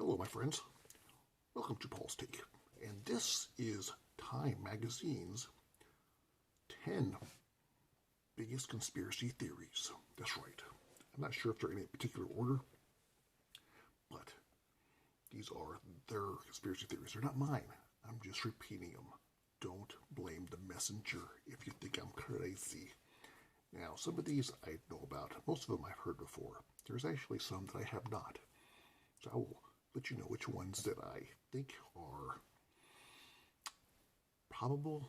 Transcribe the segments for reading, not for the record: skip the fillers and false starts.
Hello, my friends. Welcome to Paul's Take. And this is Time Magazine's 10 biggest conspiracy theories. That's right. I'm not sure if they're in a particular order, but these are their conspiracy theories. They're not mine. I'm just repeating them. Don't blame the messenger if you think I'm crazy. Now, some of these I know about. Most of them I've heard before. There's actually some that I have not. So I will let you know which ones that I think are probable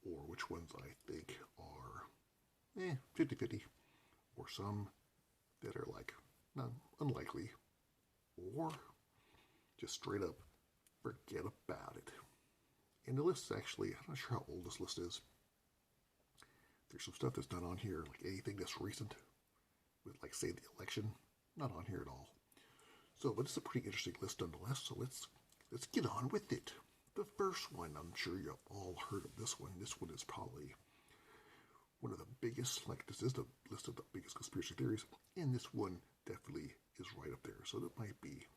or which ones I think are 50-50, or some that are like unlikely, or just straight up forget about it. And the list is actually, I'm not sure how old this list is. There's some stuff that's not on here, like anything that's recent, with like say the election, not on here at all. So, but it's a pretty interesting list nonetheless, so let's get on with it. The first one, I'm sure you've all heard of this one. This one is probably one of the biggest, like this is the list of the biggest conspiracy theories, and this one definitely is right up there. So that might be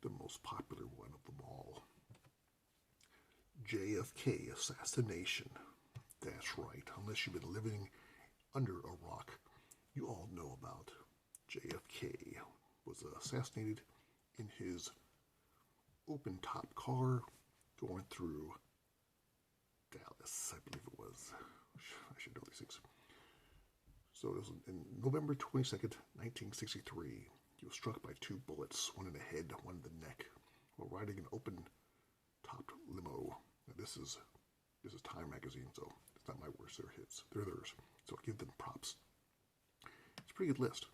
the most popular one of them all. Jfk Assassination. That's right. Unless you've been living under a rock, you all know about JFK was assassinated in his open-top car going through Dallas, I believe it was. I should know these things. So it was in November 22nd, 1963. He was struck by 2 bullets, one in the head, one in the neck, while riding an open-topped limo. Now this is Time Magazine, so it's not my words, they're his. They're theirs. So I'll give them props. It's a pretty good list.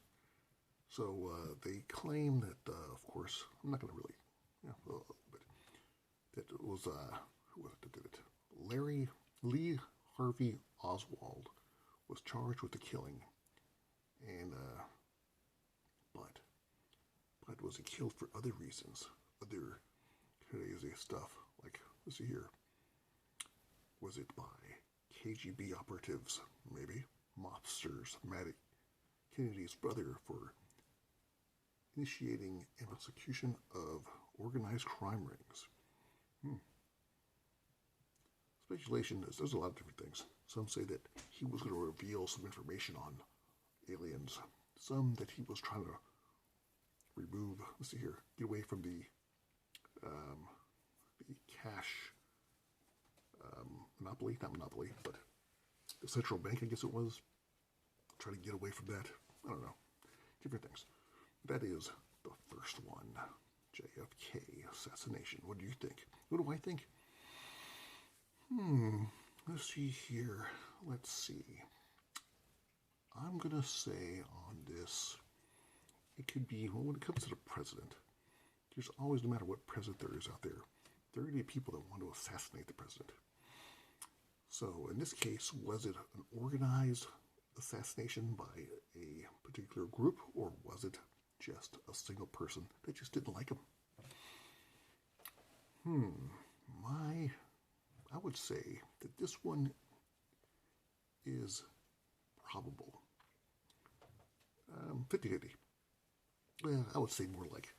So they claim that, of course, I'm not going to really, but that it was, who was it that did it? Lee Harvey Oswald was charged with the killing, and, but was he killed for other reasons, other crazy stuff, like, let's see here, was it by KGB operatives, maybe, mobsters, Matt Kennedy's brother, for initiating an execution of organized crime rings. Speculation is there's a lot of different things. Some say that he was going to reveal some information on aliens. Some that he was trying to remove, let's see here, get away from the cash monopoly, not monopoly, but the central bank, I guess it was. Try to get away from that. I don't know. Different things. That is the first one, JFK Assassination. What do you think? What do I think? Let's see here. Let's see. I'm going to say on this, it could be, well, when it comes to the president, there's always, no matter what president there is out there, there are going to be people that want to assassinate the president. So in this case, was it an organized assassination by a particular group, or was it just a single person that just didn't like him? I would say that this one is probable. 50-50. Well, I would say more like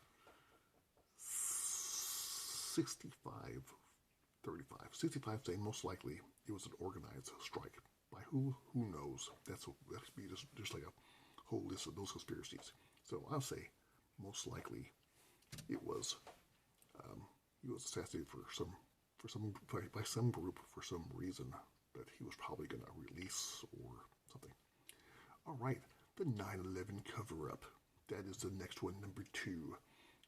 65-35. 65 saying most likely it was an organized strike. By who? Who knows? That's be just like a whole list of those conspiracies. So I'll say most likely it was he was assassinated by some group for some reason that he was probably going to release or something. All right, the 9/11 cover-up. That is the next one, number 2,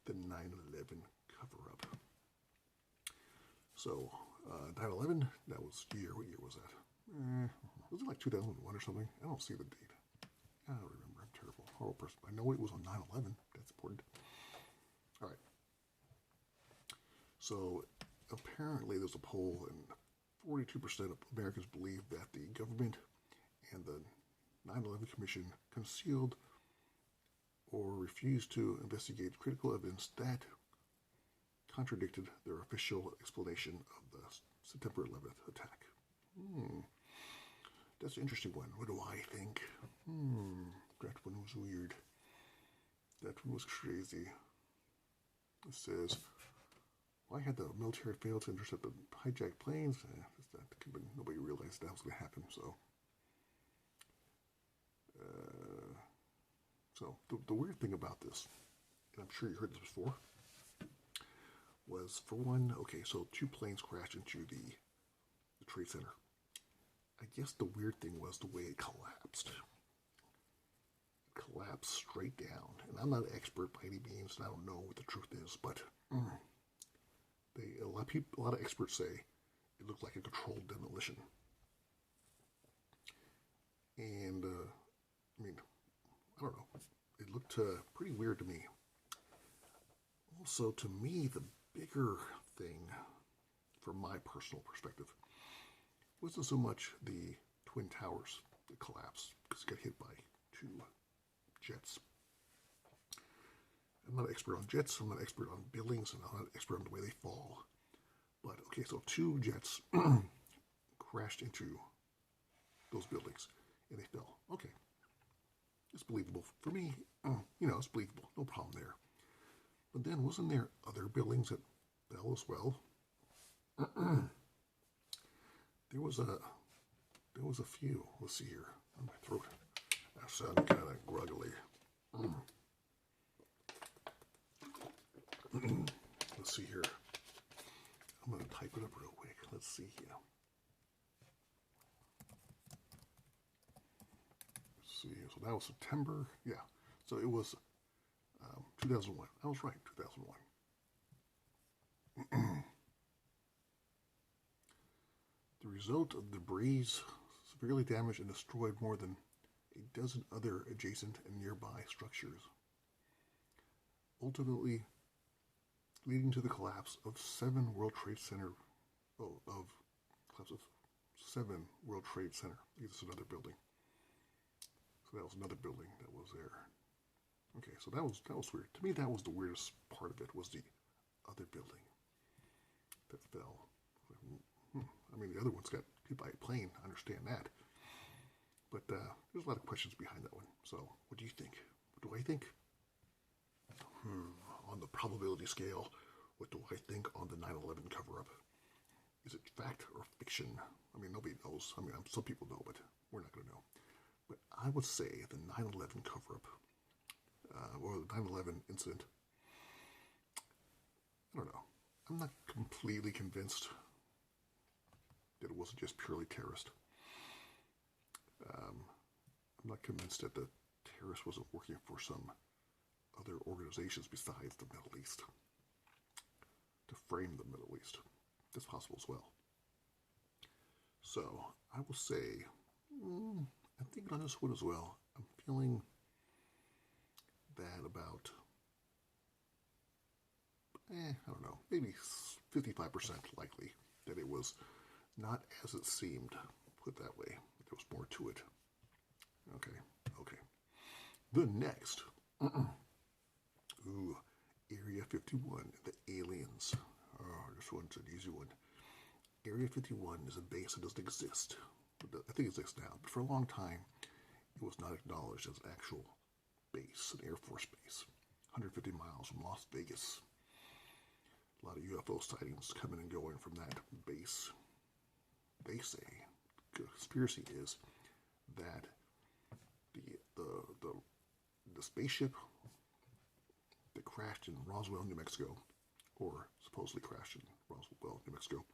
the 9/11 cover-up. So 9/11, that was what year was that? Was it like 2001 or something? I don't see the date. I don't remember. I'm terrible. Horrible person. I know it was on 9/11. That's important. All right. So apparently there's a poll, and 42% of Americans believe that the government and the 9/11 Commission concealed or refused to investigate critical evidence that contradicted their official explanation of the September 11th attack. That's an interesting one. What do I think? That one was weird. That one was crazy. It says, why had the military failed to intercept the hijacked planes? Nobody realized that was going to happen. So the weird thing about this, and I'm sure you heard this before, was for one, okay, so 2 planes crashed into the Trade Center. I guess the weird thing was the way it collapsed. It collapsed straight down. And I'm not an expert by any means, and I don't know what the truth is, but a lot of experts say it looked like a controlled demolition. And, I mean, I don't know. It looked pretty weird to me. Also, to me, the bigger thing, from my personal perspective, wasn't so much the Twin Towers that collapsed because it got hit by 2 jets. I'm not an expert on jets, I'm not an expert on buildings, and I'm not an expert on the way they fall. But, okay, so 2 jets crashed into those buildings, and they fell. Okay. It's believable. For me, it's believable. No problem there. But then, wasn't there other buildings that fell as well? There was a few. Let's see here. On my throat. That sounded kind of gruggly. Let's see here. I'm going to type it up real quick. Let's see here. Let's see. So that was September. Yeah. So it was 2001. I was right. 2001. The result of debris severely damaged and destroyed more than a dozen other adjacent and nearby structures, ultimately leading to the collapse of 7 World Trade Center. Collapse of 7 World Trade Center. I guess it's another building. So that was another building that was there. Okay, so that was weird. To me, that was the weirdest part of it, was the other building that fell. I mean, the other ones got hit by a plane. I understand that. But there's a lot of questions behind that one. So what do you think? What do I think? On the probability scale, what do I think on the 9/11 cover-up? Is it fact or fiction? I mean, nobody knows. I mean, some people know, but we're not going to know. But I would say the 9/11 cover-up, or the 9/11 incident, I don't know. I'm not completely convinced that it wasn't just purely terrorist. I'm not convinced that the terrorist wasn't working for some other organizations besides the Middle East to frame the Middle East. That's possible as well. So I will say, I'm thinking on this one as well. I'm feeling that about, I don't know, maybe 55% likely that it was not as it seemed, put that way. There was more to it. Okay. The next, Area 51, the aliens. Oh, this one's an easy one. Area 51 is a base that doesn't exist. I think it exists now, but for a long time, it was not acknowledged as an actual base, an Air Force base, 150 miles from Las Vegas. A lot of UFO sightings coming and going from that base. They say, the conspiracy is that the spaceship that crashed in Roswell, New Mexico, or supposedly crashed in Roswell, New Mexico,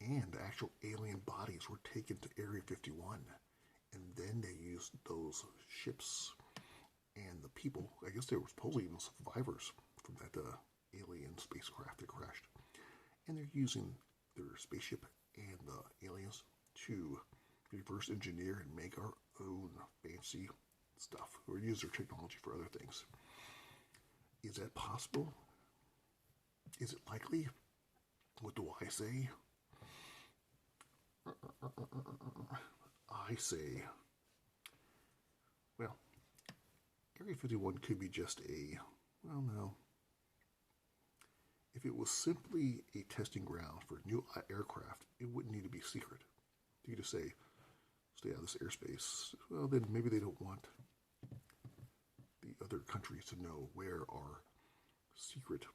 and the actual alien bodies were taken to Area 51, and then they used those ships and the people, I guess they were supposedly even survivors from that alien spacecraft that crashed, and they're using their spaceship and the aliens to reverse engineer and make our own fancy stuff, or use their technology for other things. Is that possible? Is it likely? What do I say? I say, well, Area 51 could be just no. If it was simply a testing ground for new aircraft, it wouldn't need to be secret. You could just say, stay out of this airspace. Well, then maybe they don't want the other countries to know where our secret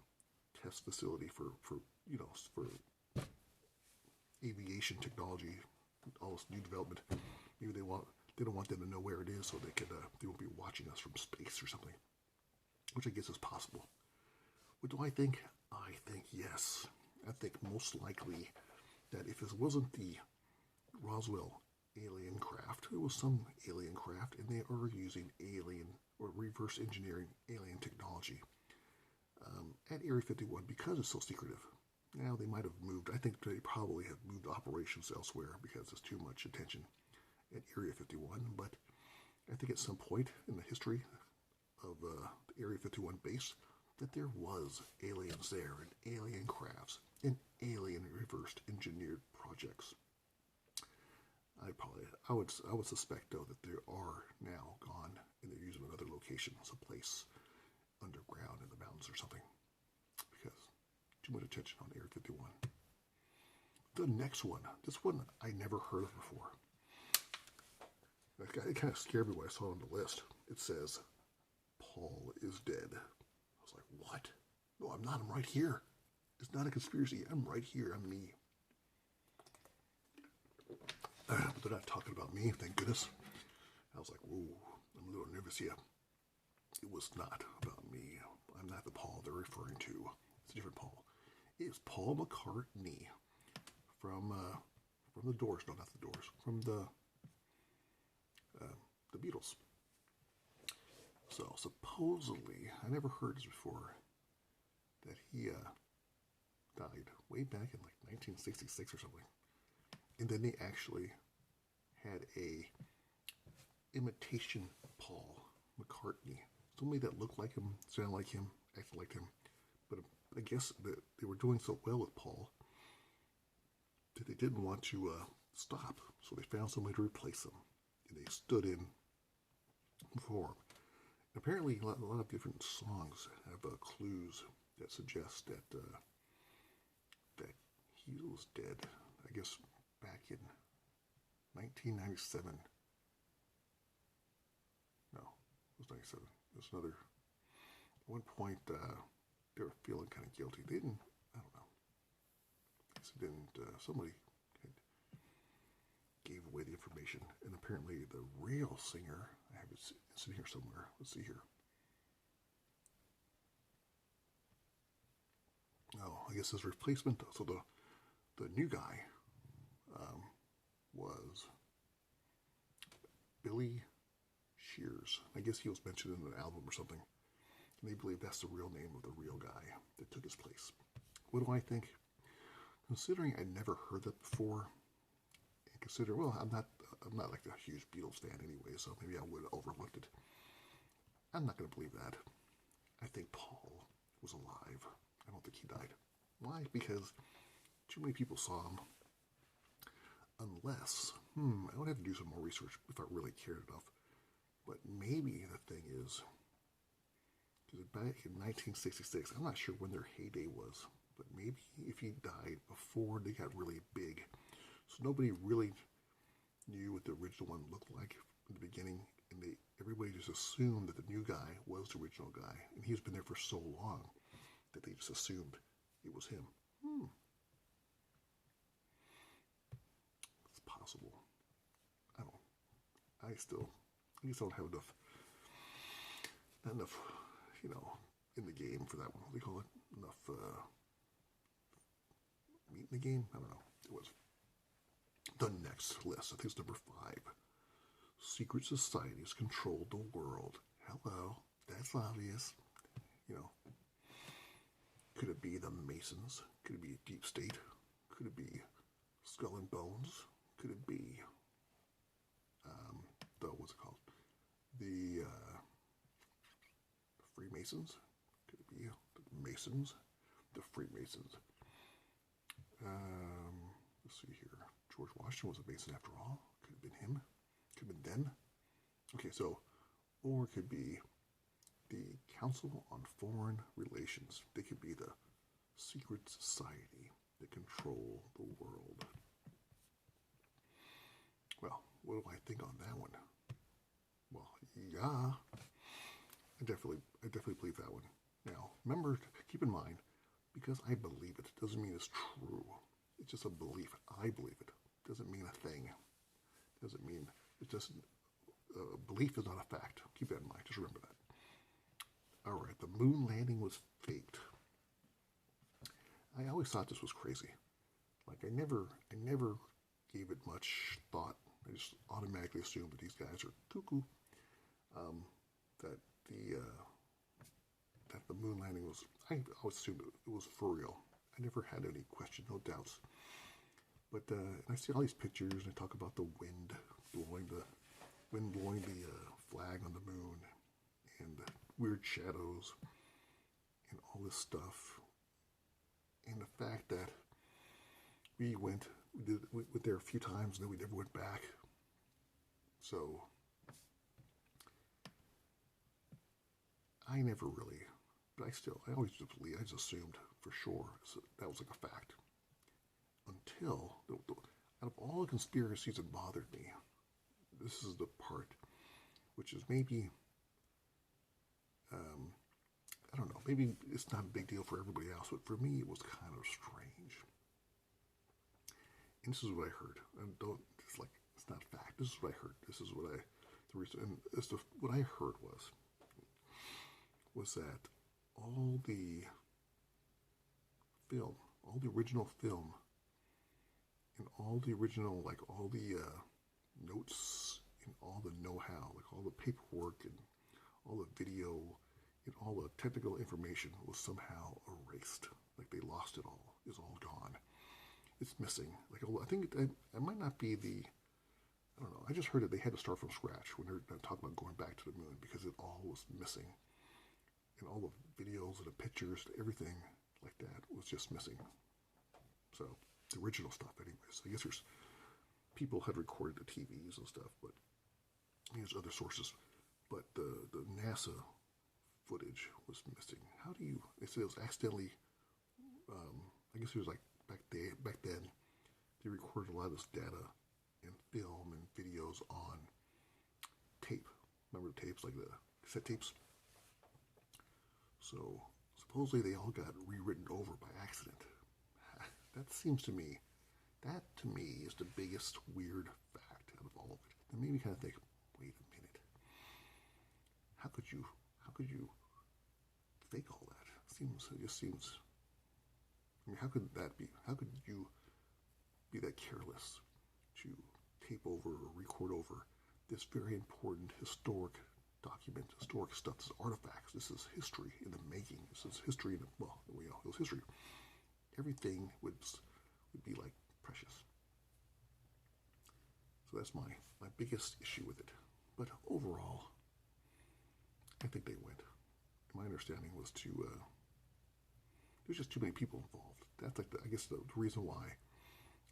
test facility for for aviation technology, all this new development. Maybe they don't want them to know where it is, so they won't be watching us from space or something, which I guess is possible. What do I think? I think yes. I think most likely that if this wasn't the Roswell alien craft, it was some alien craft, and they are using alien or reverse engineering alien technology at Area 51 because it's so secretive. Now they might have moved. I think they probably have moved operations elsewhere because there's too much attention at Area 51. But I think at some point in the history of the Area 51 base that there was aliens there and alien crafts and alien reversed engineered projects. I would suspect though that there are now gone and they're using another location, someplace underground in the mountains or something, because too much attention on Area 51. The next one, this one I never heard of before. It kind of scared me when I saw it on the list. It says, Paul is dead. I was like, what? No, I'm not. I'm right here. It's not a conspiracy. I'm right here. I'm me. But they're not talking about me, thank goodness. I was like, whoa, I'm a little nervous here. It was not about me. I'm not the Paul they're referring to. It's a different Paul. It is Paul McCartney from the Doors. No, not the Doors. From the Beatles. So supposedly, I never heard this before, that he died way back in like 1966 or something. And then they actually had a imitation Paul McCartney. Somebody that looked like him, sounded like him, acted like him. But I guess that they were doing so well with Paul that they didn't want to stop. So they found somebody to replace him. And they stood in for him. Apparently, a lot of different songs have clues that suggest that that he was dead. I guess back in 1997. No, it was 97. It was another. At one point, they were feeling kind of guilty. They didn't. I don't know. I guess it didn't. Somebody gave away the information, and apparently the real singer. I have it sitting here somewhere. Let's see here. Oh, I guess his replacement. So the new guy was Billy Shears. I guess he was mentioned in an album or something. And they believe that's the real name of the real guy that took his place. What do I think? Considering I never heard that before, and consider, well, I'm not like a huge Beatles fan anyway, so maybe I would have overlooked it. I'm not going to believe that. I think Paul was alive. I don't think he died. Why? Because too many people saw him. Unless, I would have to do some more research if I really cared enough. But maybe the thing is, because back in 1966, I'm not sure when their heyday was, but maybe if he died before they got really big, so nobody really knew what the original one looked like in the beginning, and everybody just assumed that the new guy was the original guy, and he's been there for so long that they just assumed it was him. It's possible. I just don't have not enough, in the game for that one. What do you call it? Enough meat in the game? I don't know. It was the next list. I think it's number 5. Secret societies control the world. Hello. That's obvious. Could it be the Masons? Could it be Deep State? Could it be Skull and Bones? Could it be what's it called? The Freemasons? Could it be the Masons? The Freemasons. Let's see here. George Washington was a Mason after all. Could have been him. Could have been them. Okay, so, or it could be the Council on Foreign Relations. They could be the secret society that control the world. Well, what do I think on that one? Well, yeah, I definitely believe that one. Now, remember, keep in mind, because I believe it doesn't mean it's true. It's just a belief. I believe it. Doesn't mean a thing. Doesn't mean it doesn't. Belief is not a fact. Keep that in mind. Just remember that. All right, the moon landing was faked. I always thought this was crazy. Like I never gave it much thought. I just automatically assumed that these guys are cuckoo. That the moon landing was. I always assumed it was for real. I never had any question, no doubts. But I see all these pictures, and they talk about the wind blowing the flag on the moon, and the weird shadows, and all this stuff, and the fact that we went there a few times, and then we never went back. So I never really, but I always just believed, I just assumed for sure that was like a fact. Until, out of all the conspiracies that bothered me, this is the part which is maybe, I don't know, maybe it's not a big deal for everybody else, but for me it was kind of strange. And this is what I heard. It's not a fact. This is what I heard. This is what the reason, and what I heard was that all the original film, and all the original, like all the notes and all the know-how, like all the paperwork and all the video and all the technical information was somehow erased. Like they lost it all. It's all gone. It's missing. Like I think it might not be I don't know. I just heard that they had to start from scratch when they're talking about going back to the moon because it all was missing. And all the videos and the pictures, everything like that was just missing. So the original stuff, anyways. I guess there's people had recorded the TVs and stuff, but there's other sources. But the NASA footage was missing. How do you? They said it was accidentally. I guess it was like back then. They recorded a lot of this data and film and videos on tape. Remember the tapes, like the cassette tapes? So supposedly they all got rewritten over by accident. That to me is the biggest weird fact out of all of it. That made me kind of think, wait a minute. How could you fake all that? It just seems, I mean, how could that be? How could you be that careless to tape over or record over this very important historic document, historic stuff, this is artifacts, this is history in the making, this is history in the, well, it was history. Everything would be like precious. So that's my biggest issue with it. But overall, I think they went. My understanding was there's just too many people involved. That's like I guess the reason why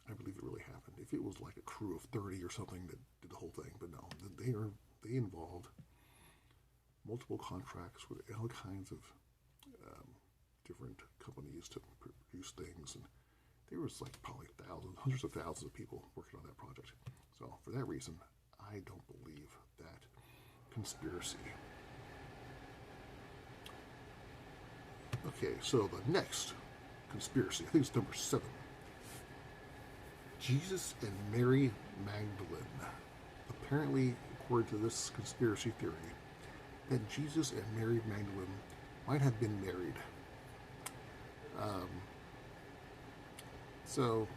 I believe it really happened. If it was like a crew of 30 or something that did the whole thing, but no, they involved multiple contracts with all kinds of different companies to produce things, and there was like probably hundreds of thousands of people working on that project. So for that reason, I don't believe that conspiracy. Okay, so the next conspiracy, I think it's number 7. Jesus and Mary Magdalene. Apparently, according to this conspiracy theory, that Jesus and Mary Magdalene might have been married. So,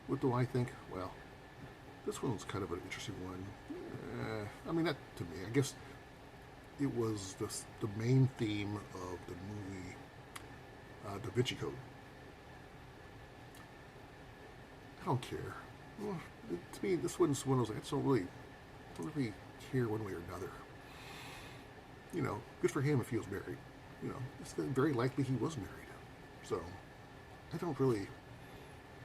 what do I think? Well, this one's kind of an interesting one. I mean, not to me. I guess it was the main theme of the movie Da Vinci Code. I don't care. Well, to me, this one's one of those, I don't really care one way or another. You know, good for him if he was married. You know, it's very likely he was married. So, I don't really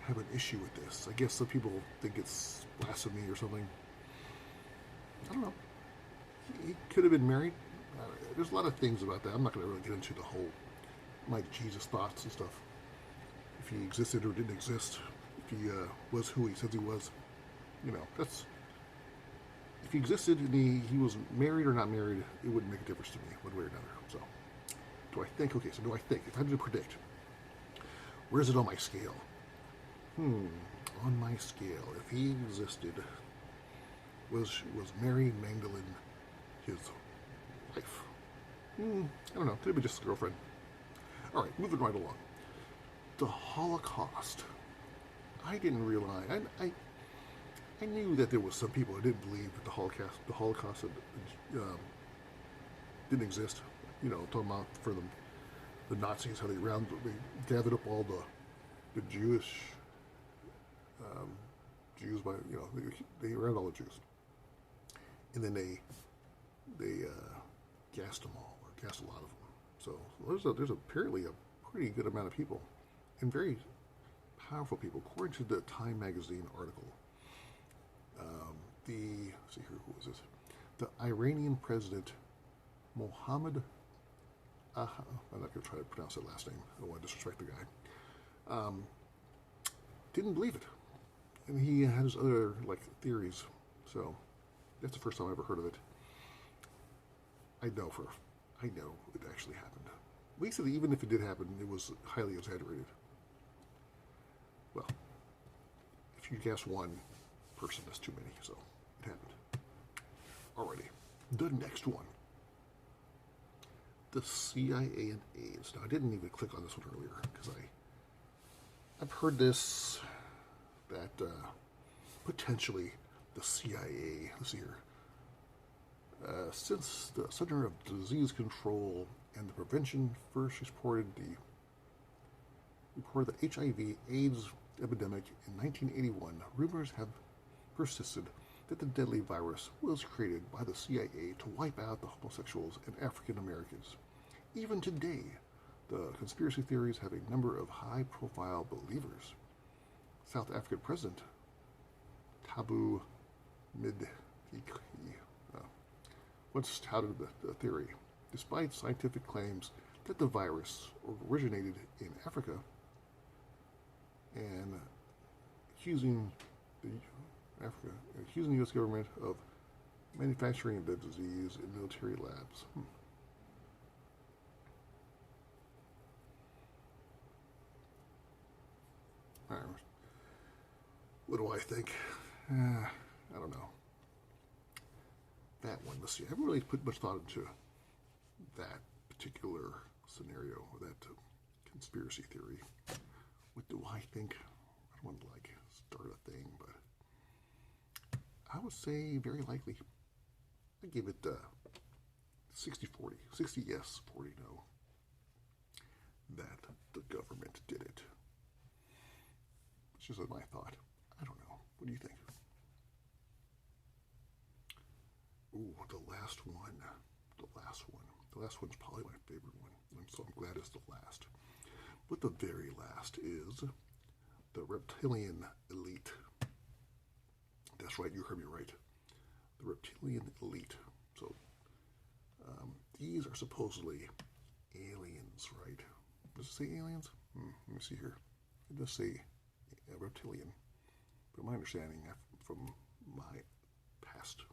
have an issue with this. I guess some people think it's blasphemy or something. I don't know. He could have been married. There's a lot of things about that. I'm not going to really get into the whole, like, Jesus thoughts and stuff. If he existed or didn't exist. If he was who he says he was. You know, that's... If he existed and he was married or not married, it wouldn't make a difference to me, one way or another. So, Do I think? Okay, so do I think? If I had to predict, where's it on my scale? On my scale, if he existed, was Mary Magdalene his wife? I don't know. Could it be just a girlfriend? All right, moving right along. The Holocaust. I didn't realize. I knew that there was some people who didn't believe that the Holocaust didn't exist. You know, talking about for the Nazis, how they gathered up all the Jewish Jews by they around all the Jews, and then they gassed them all, or gassed a lot of them. So there's apparently a pretty good amount of people, and very powerful people, according to the Time magazine article. Let's see here, who was this? The Iranian president Mohammed. I'm not going to try to pronounce that last name. I don't want to disrespect the guy. Didn't believe it, and he has other theories. So that's the first time I ever heard of it. I know it actually happened. At least even if it did happen, it was highly exaggerated. Well, if you guess one person, that's too many. So it happened. Alrighty, the next one. The CIA and AIDS. Now, I didn't even click on this one earlier because I've heard this, that potentially the CIA, let's see here, since the Center of Disease Control and the Prevention first reported the HIV/AIDS epidemic in 1981, rumors have persisted that the deadly virus was created by the CIA to wipe out the homosexuals and African Americans. Even today, the conspiracy theories have a number of high-profile believers. South African President Thabo Mbeki once touted the theory, despite scientific claims that the virus originated in Africa, and accusing the U.S. government of manufacturing the disease in military labs. What do I think? I don't know. That one, let's see. I haven't really put much thought into that particular scenario, or that conspiracy theory. What do I think? I don't want to start a thing, but I would say very likely. I give it 60-40. 60 yes, 40 no. That the government did it. It's just my thought. I don't know. What do you think? Ooh, the last one. The last one's probably my favorite one. So I'm glad it's the last. But the very last is the Reptilian Elite. That's right, you heard me right. The Reptilian Elite. So these are supposedly aliens, right? Does it say aliens? Let me see here. It does say reptilian. But my understanding from my past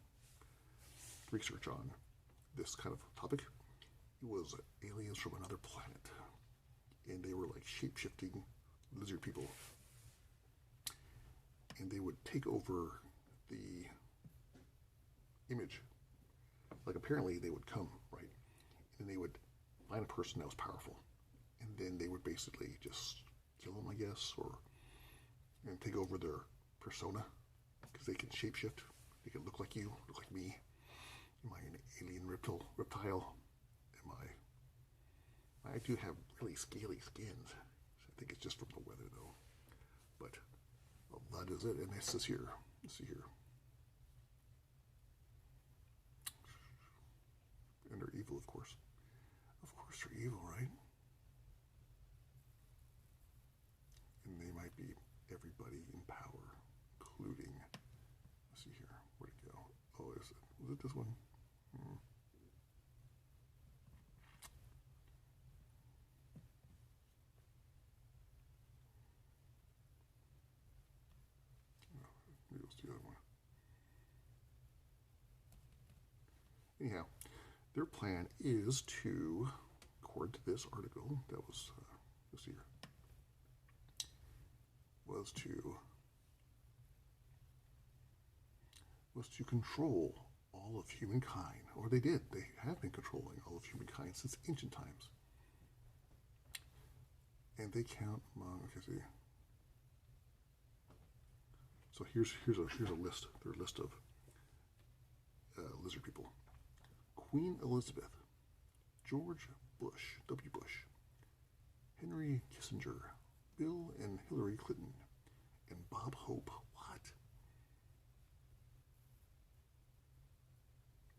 research on this kind of topic, it was aliens from another planet. And they were shape-shifting lizard people. And they would take over the image. Apparently they would come, right? And they would find a person that was powerful. And then they would basically just kill them, I guess, and take over their persona. Because they can shapeshift. They can look like you, look like me. Am I an alien reptile? I do have really scaly skins. I think it's just from the weather, though. But that is it. And this is here. Let's see here. And they're evil, of course. Of course they're evil, right? And they might be everybody in power, including, let's see here. Where'd it go? Oh, was it this one? Maybe it was the other one. Anyhow, their plan is to, according to this article that was this year, was to control all of humankind, or they did. They have been controlling all of humankind since ancient times. And they count among, okay, see. So here's a list. Their list of lizard people: Queen Elizabeth, George Bush, W. Bush, Henry Kissinger, Bill and Hillary Clinton, and Bob Hope. What?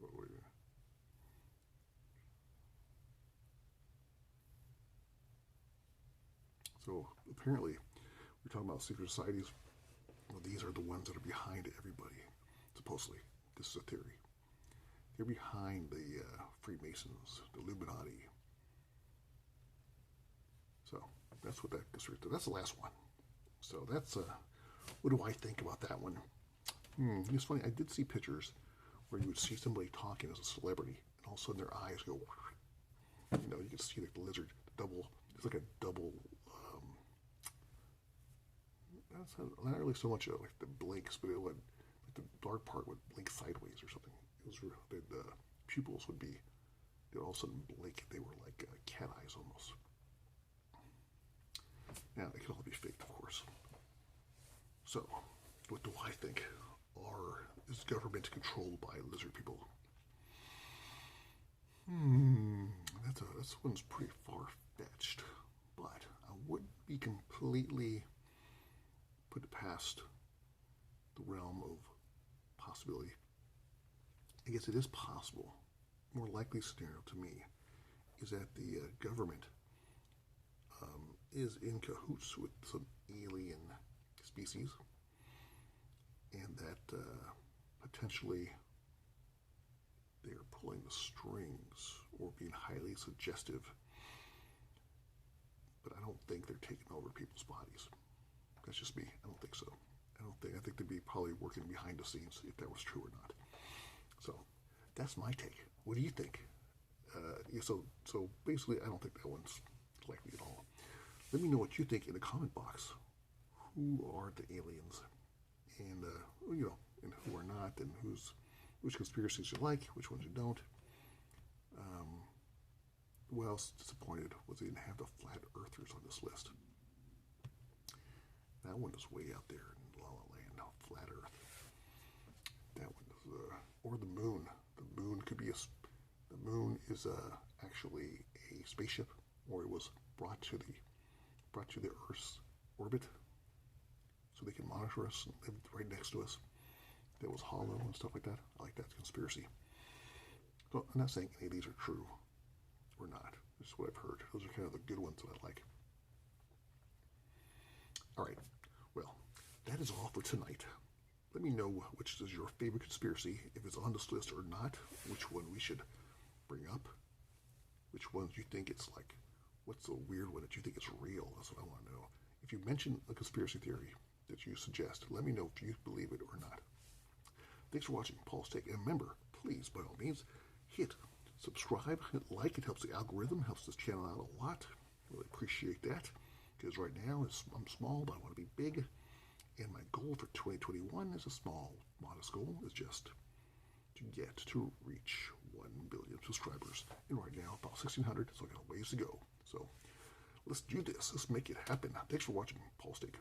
Wait a minute. So apparently, we're talking about secret societies. Well, these are the ones that are behind everybody, supposedly. This is a theory. They're behind the Freemasons, the Illuminati. So that's what that gets. That's the last one. So that's what do I think about that one? It's funny. I did see pictures where you would see somebody talking as a celebrity, and all of a sudden their eyes go. You know, you can see like the lizard double. It's like a double. That's not really so much like the blinks, but it would, like the dark part would blink sideways or something. It was the pupils would be, they'd all of a sudden blink. They were like cat eyes almost. Now they could all be faked, of course. So, what do I think? Is government controlled by lizard people? This one's pretty far-fetched, but I wouldn't be completely put it past the realm of possibility. I guess it is possible. More likely scenario to me is that the government is in cahoots with some alien species, and that potentially they are pulling the strings or being highly suggestive. But I don't think they're taking over people's bodies. That's just me. I don't think so. I think they'd be probably working behind the scenes if that was true or not. So that's my take. What do you think? So basically, I don't think that one's likely at all. Let me know what you think in the comment box. Who are the aliens, and and who are not, and which conspiracies you like, which ones you don't. Who else disappointed was they didn't have the flat earthers on this list. That one is way out there in La La Land, flat Earth. That one is, or the moon. The moon could be the moon is actually a spaceship, or it was brought to the Earth's orbit, so they can monitor us and live right next to us. That was hollow and stuff like that. I like that conspiracy. So I'm not saying any of these are true or not. This is what I've heard. Those are kind of the good ones that I like. All right. Well, that is all for tonight. Let me know which is your favorite conspiracy, if it's on this list or not, which one we should bring up, which ones you think it's like, what's the weird one that you think is real? That's what I want to know. If you mention a conspiracy theory that you suggest, let me know if you believe it or not. Thanks for watching Paul's Take. And remember, please, by all means, hit subscribe, hit like. It helps the algorithm, helps this channel out a lot. Really appreciate that. Because right now I'm small, but I want to be big. And my goal for 2021 is a small, modest goal, is just to reach 1 billion subscribers. And right now, about 1,600, so I got a ways to go. So let's do this. Let's make it happen. Thanks for watching Paul's Take.